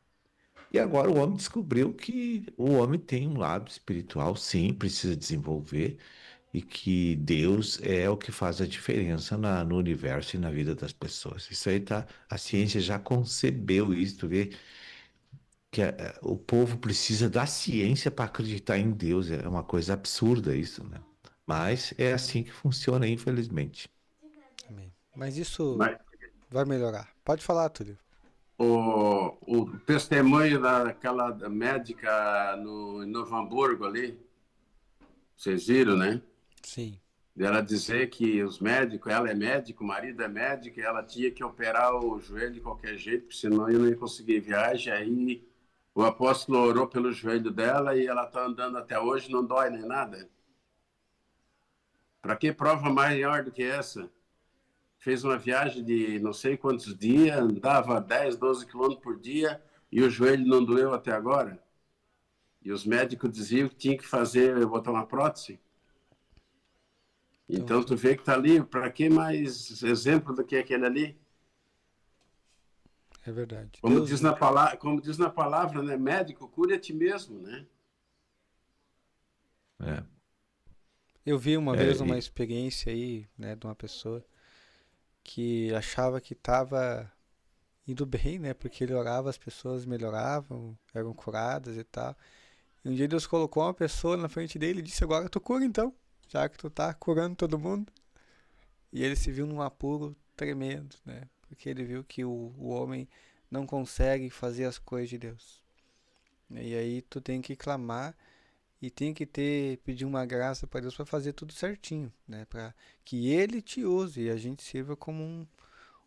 E agora o homem descobriu que o homem tem um lado espiritual, sim, precisa desenvolver, e que Deus é o que faz a diferença no universo e na vida das pessoas. Isso aí a ciência já concebeu isso, vê que o povo precisa da ciência para acreditar em Deus. É uma coisa absurda isso, né? Mas é assim que funciona, infelizmente. Amém. Mas isso vai melhorar. Pode falar, Túlio. O testemunho daquela médica no Novo Hamburgo ali, vocês viram, né? Sim. Ela dizer que os médicos, ela é médico, o marido é médico, e ela tinha que operar o joelho de qualquer jeito, porque senão eu não ia conseguir viagem. Aí o apóstolo orou pelo joelho dela e ela está andando até hoje, não dói nem nada. Para que prova maior do que essa? Fez uma viagem de não sei quantos dias, andava 10, 12 quilômetros por dia e o joelho não doeu até agora. E os médicos diziam que tinha que botar uma prótese. Então tu vê que está ali, para que mais exemplo do que aquele ali? É verdade. Como diz na palavra, né? Médico, cura a ti mesmo, né? Eu vi uma vez uma experiência aí, né, de uma pessoa que achava que estava indo bem, né? Porque ele orava, as pessoas melhoravam, eram curadas e tal. E um dia Deus colocou uma pessoa na frente dele e disse: agora tu cura então, já que tu tá curando todo mundo. E ele se viu num apuro tremendo, né? Porque ele viu que o homem não consegue fazer as coisas de Deus. E aí tu tem que clamar e tem que pedir uma graça para Deus para fazer tudo certinho, né? Para que Ele te use e a gente sirva como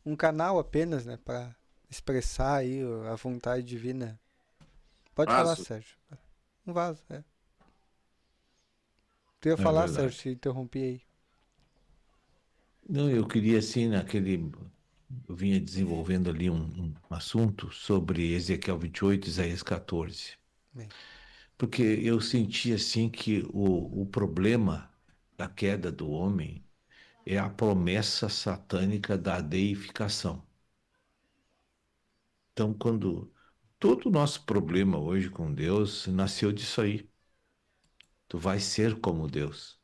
um canal apenas, né? Para expressar aí a vontade divina. Pode falar, Sérgio. Um vaso, é. Tu ia falar, verdade. Sérgio, te interrompi aí. Não, eu queria assim, eu vinha desenvolvendo ali um assunto sobre Ezequiel 28, Isaías 14. Bem. Porque eu senti assim que o problema da queda do homem é a promessa satânica da deificação. Então, todo o nosso problema hoje com Deus nasceu disso aí. Tu vai ser como Deus.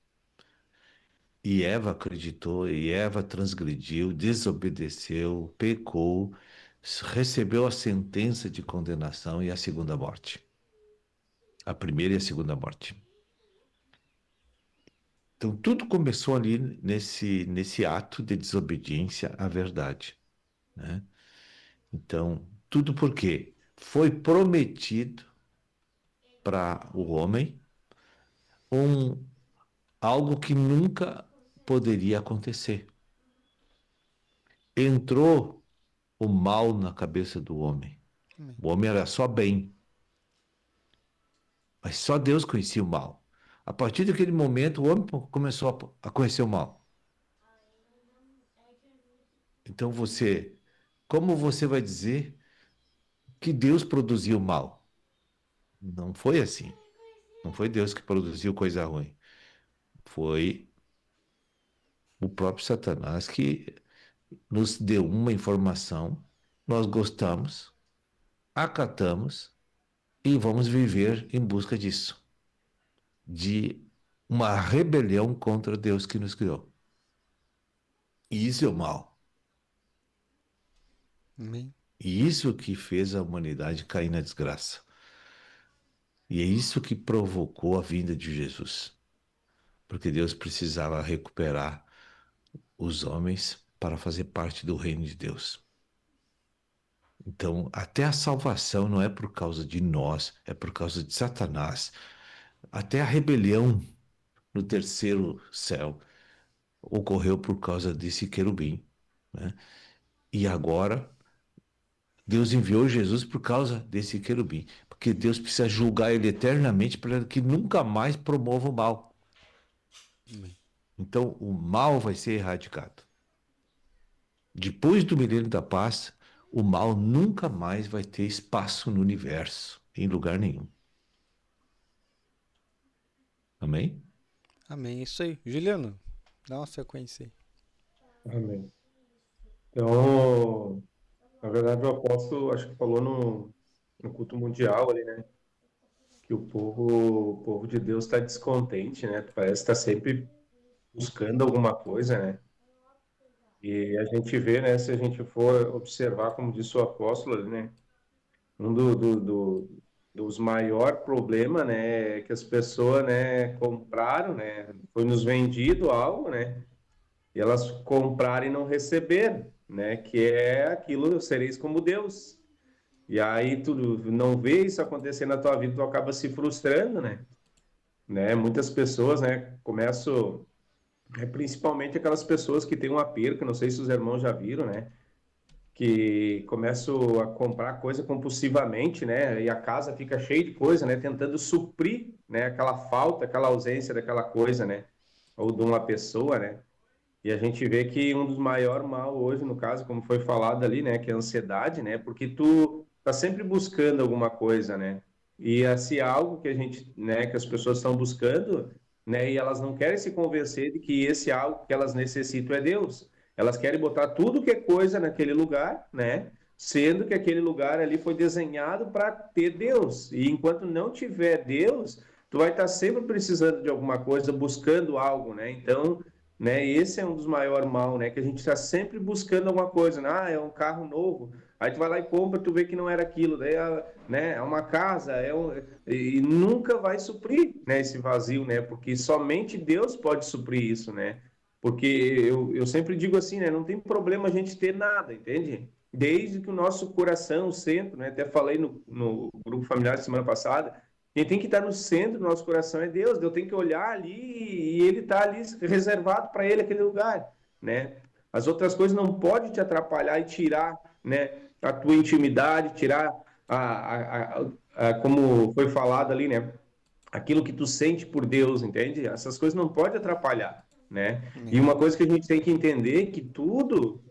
E Eva acreditou, e Eva transgrediu, desobedeceu, pecou, recebeu a sentença de condenação e a segunda morte. A primeira e a segunda morte. Então, tudo começou ali nesse ato de desobediência à verdade, né? Então, tudo porque foi prometido para o homem algo que nunca poderia acontecer. Entrou o mal na cabeça do homem. O homem era só bem. Mas só Deus conhecia o mal. A partir daquele momento, o homem começou a conhecer o mal. Então como você vai dizer que Deus produziu o mal? Não foi assim. Não foi Deus que produziu coisa ruim. Foi o próprio Satanás que nos deu uma informação, nós gostamos, acatamos e vamos viver em busca disso. De uma rebelião contra Deus que nos criou. E isso é o mal. Amém. E isso que fez a humanidade cair na desgraça. E é isso que provocou a vinda de Jesus. Porque Deus precisava recuperar os homens para fazer parte do reino de Deus. Então, até a salvação não é por causa de nós, é por causa de Satanás. Até a rebelião no terceiro céu ocorreu por causa desse querubim, né? E agora Deus enviou Jesus por causa desse querubim, porque Deus precisa julgar ele eternamente para que nunca mais promova o mal. Então o mal vai ser erradicado. Depois do milênio da paz, o mal nunca mais vai ter espaço no universo, em lugar nenhum. Amém? Amém, isso aí. Juliano, dá uma sequência aí. Amém. Então, na verdade, o apóstolo, acho que falou no culto mundial ali, né? Que o povo de Deus está descontente, né? Parece estar sempre buscando alguma coisa, né? E a gente vê, né? Se a gente for observar, como disse o apóstolo ali, né? Um dos maiores problemas, né? É que as pessoas, né? Compraram, né? Foi nos vendido algo, né? E elas compraram e não receberam, né? Que é aquilo, sereis como Deus. E aí tu não vê isso acontecer na tua vida, tu acaba se frustrando, né? Muitas pessoas, né? Começam, principalmente aquelas pessoas que têm uma perca, não sei se os irmãos já viram, né? Que começam a comprar coisa compulsivamente, né? E a casa fica cheia de coisa, né? Tentando suprir, né? Aquela falta, aquela ausência daquela coisa, né? Ou de uma pessoa, né? E a gente vê que um dos maiores mal hoje, no caso, como foi falado ali, né? Que é a ansiedade, né? Porque tu tá sempre buscando alguma coisa, né? E se algo que a gente, né? Que as pessoas estão buscando, né? E elas não querem se convencer de que esse algo que elas necessitam é Deus. Elas querem botar tudo que é coisa naquele lugar, né? Sendo que aquele lugar ali foi desenhado para ter Deus. E enquanto não tiver Deus, tu vai estar sempre precisando de alguma coisa, buscando algo, né? Então, né? Esse é um dos maiores mal, né? Que a gente está sempre buscando alguma coisa, né? Ah, é um carro novo. Aí tu vai lá e compra, tu vê que não era aquilo. Daí, né? É uma casa, e nunca vai suprir, né? Esse vazio, né? Porque somente Deus pode suprir isso, né? Porque eu sempre digo assim, né? Não tem problema a gente ter nada, entende? Desde que o nosso coração, o centro, né? Até falei no grupo familiar semana passada, quem tem que estar no centro do nosso coração é Deus. Eu tenho que olhar ali e Ele está ali reservado para Ele aquele lugar, né? As outras coisas não podem te atrapalhar e tirar, né, a tua intimidade, tirar como foi falado ali, né? Aquilo que tu sente por Deus, entende? Essas coisas não podem atrapalhar, né? E uma coisa que a gente tem que entender que tudo,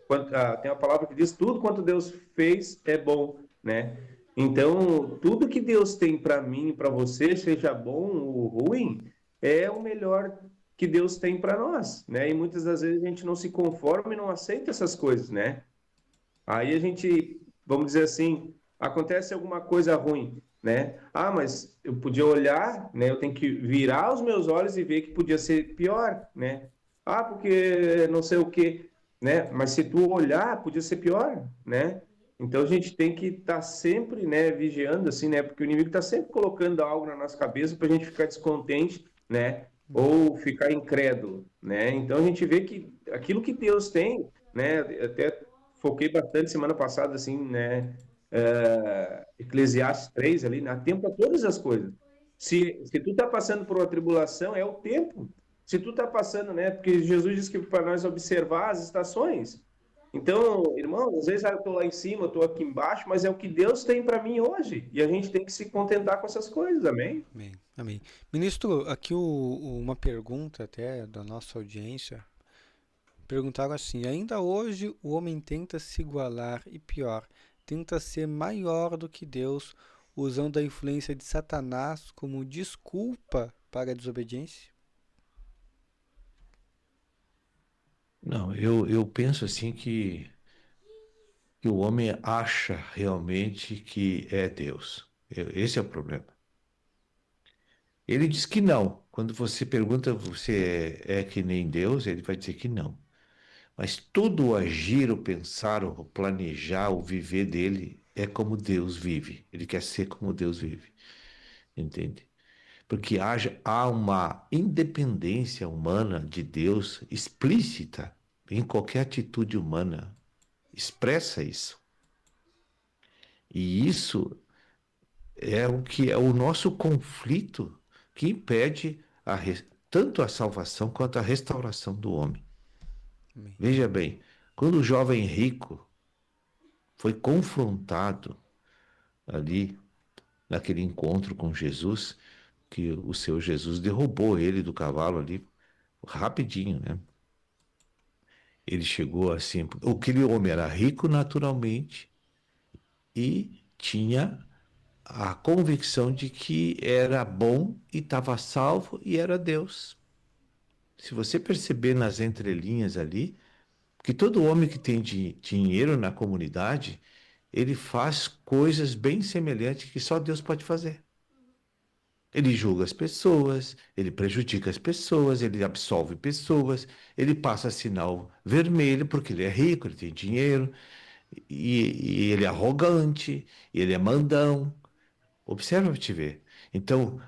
tem uma palavra que diz, tudo quanto Deus fez é bom, né? Então, tudo que Deus tem para mim e para você, seja bom ou ruim, é o melhor que Deus tem para nós, né? E muitas das vezes a gente não se conforma e não aceita essas coisas, né? Aí a gente, vamos dizer assim, acontece alguma coisa ruim, né? Ah, mas eu podia olhar, né? Eu tenho que virar os meus olhos e ver que podia ser pior, né? Ah, porque não sei o quê, né? Mas se tu olhar, podia ser pior, né? Então a gente tem que estar sempre, né, vigiando, assim, né? Porque o inimigo está sempre colocando algo na nossa cabeça para a gente ficar descontente, né? Ou ficar incrédulo, né? Então a gente vê que aquilo que Deus tem, né? Até foquei bastante semana passada, assim, né? Eclesiastes 3 ali, né? Há tempo para todas as coisas. Se tu está passando por uma tribulação, é o tempo. Se tu está passando, né? Porque Jesus disse que para nós observar as estações. Então, irmão, às vezes eu estou lá em cima, eu estou aqui embaixo, mas é o que Deus tem para mim hoje. E a gente tem que se contentar com essas coisas, amém? Amém, amém. Ministro, aqui uma pergunta até da nossa audiência. Perguntaram assim: ainda hoje o homem tenta se igualar e pior, tenta ser maior do que Deus, usando a influência de Satanás como desculpa para a desobediência? Não, eu penso assim que o homem acha realmente que é Deus. Esse é o problema. Ele diz que não. Quando você pergunta, você é que nem Deus, ele vai dizer que não. Mas todo o agir, o pensar, o planejar, o viver dele é como Deus vive. Ele quer ser como Deus vive. Entende? Porque há uma independência humana de Deus explícita em qualquer atitude humana. Expressa isso. E isso é o que é o nosso conflito que impede tanto a salvação quanto a restauração do homem. Amém. Veja bem, quando o jovem rico foi confrontado ali naquele encontro com Jesus, que o seu Jesus derrubou ele do cavalo ali rapidinho, né? Ele chegou assim, aquele homem era rico naturalmente e tinha a convicção de que era bom e estava salvo e era Deus. Se você perceber nas entrelinhas ali, que todo homem que tem dinheiro na comunidade, ele faz coisas bem semelhantes que só Deus pode fazer. Ele julga as pessoas, ele prejudica as pessoas, ele absolve pessoas, ele passa sinal vermelho porque ele é rico, ele tem dinheiro, e ele é arrogante, ele é mandão. Observa para te ver. Então,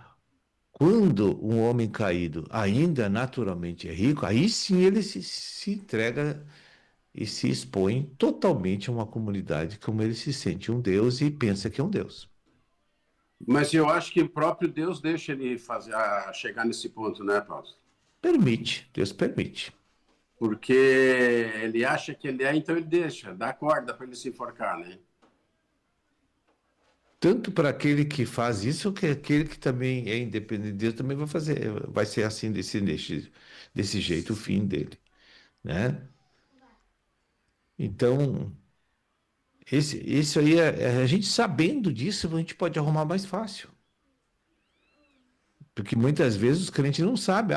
quando um homem caído ainda naturalmente é rico, aí sim ele se entrega e se expõe totalmente a uma comunidade como ele se sente um Deus e pensa que é um Deus. Mas eu acho que o próprio Deus deixa ele chegar nesse ponto, né, Paulo? Permite, Deus permite. Porque ele acha que ele é, então ele deixa, dá corda para ele se enforcar, né? Tanto para aquele que faz isso, que aquele que também é independente de Deus também vai ser assim desse jeito o fim dele, né? Então, isso aí, a gente sabendo disso, a gente pode arrumar mais fácil. Porque muitas vezes os crentes não sabem,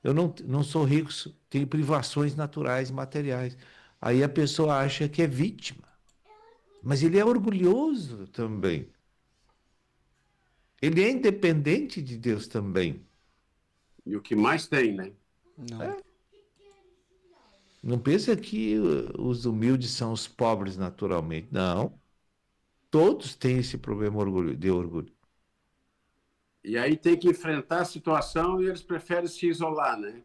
eu não sou rico, tenho privações naturais, materiais. Aí a pessoa acha que é vítima. Mas ele é orgulhoso também. Ele é independente de Deus também. E o que mais tem, né? Não. Não pensa que os humildes são os pobres naturalmente. Não. Todos têm esse problema de orgulho. E aí tem que enfrentar a situação e eles preferem se isolar, né?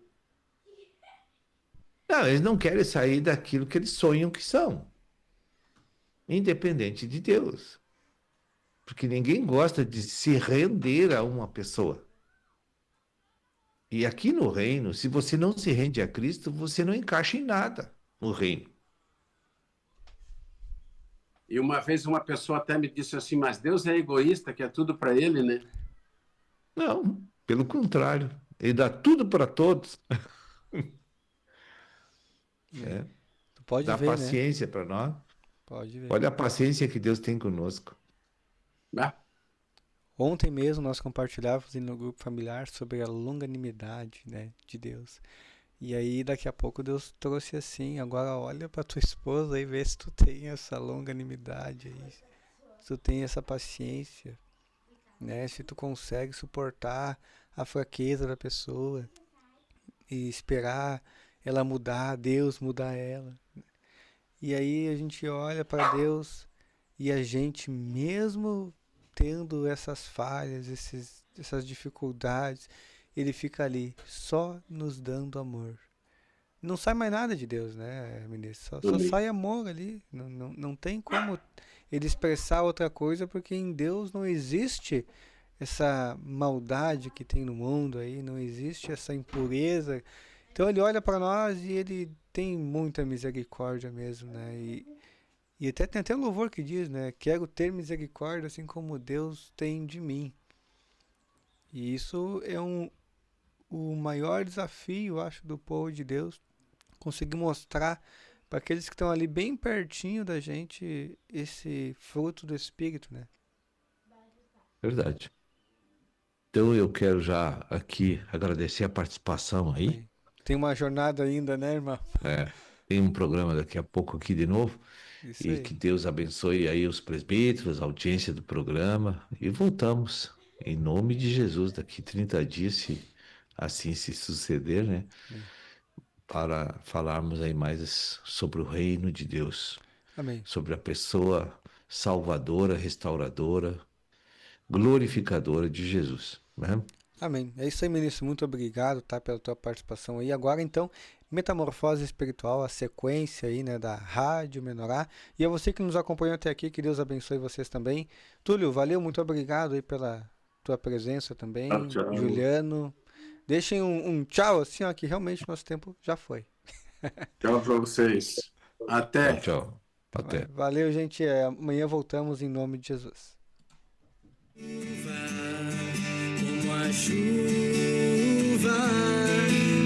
Não, eles não querem sair daquilo que eles sonham que são. Independente de Deus. Porque ninguém gosta de se render a uma pessoa. E aqui no reino, se você não se rende a Cristo, você não encaixa em nada no reino. E uma vez uma pessoa até me disse assim, mas Deus é egoísta, que é tudo para ele, né? Não, pelo contrário. Ele dá tudo para todos. Tu pode dá ver, paciência, né? para nós. Pode ver. Olha a paciência que Deus tem conosco. Ontem mesmo nós compartilhávamos no grupo familiar sobre a longanimidade, né, de Deus. E aí daqui a pouco Deus trouxe assim, agora olha para tua esposa e vê se tu tem essa longanimidade aí, se tu tem essa paciência, né, se tu consegue suportar a fraqueza da pessoa e esperar ela mudar, Deus mudar ela. E aí a gente olha para Deus e a gente mesmo tendo essas falhas, essas dificuldades, ele fica ali, só nos dando amor. Não sai mais nada de Deus, né, ministro? Só sai amor ali. Não tem como ele expressar outra coisa, porque em Deus não existe essa maldade que tem no mundo aí, não existe essa impureza. Então ele olha para nós e ele tem muita misericórdia mesmo, né? E até tem até um louvor que diz, né? Quero ter misericórdia assim como Deus tem de mim. E isso é o maior desafio, acho, do povo de Deus. Conseguir mostrar para aqueles que estão ali bem pertinho da gente esse fruto do Espírito, né? Verdade. Então eu quero já aqui agradecer a participação aí. Tem uma jornada ainda, né, irmão? Tem um programa daqui a pouco aqui de novo. Isso e aí. que Deus abençoe aí os presbíteros, a audiência do programa. E voltamos, em nome de Jesus, daqui 30 dias, se assim se suceder, né? Para falarmos aí mais sobre o reino de Deus. Amém. Sobre a pessoa salvadora, restauradora, glorificadora de Jesus, né? Amém. É isso aí, ministro. Muito obrigado, tá, pela tua participação aí. Agora, então, Metamorfose Espiritual, a sequência aí, né, da Rádio Menorá. E a você que nos acompanhou até aqui, que Deus abençoe vocês também. Túlio, valeu, muito obrigado aí pela tua presença também. Tchau. Juliano. Deixem um tchau, assim, ó, que realmente nosso tempo já foi. Tchau para vocês. Até. Tchau. Até. Valeu, gente. Amanhã voltamos em nome de Jesus. Como a chuva,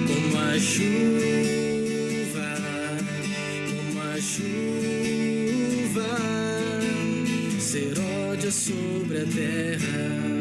como a chuva, como a chuva, serôdia sobre a terra.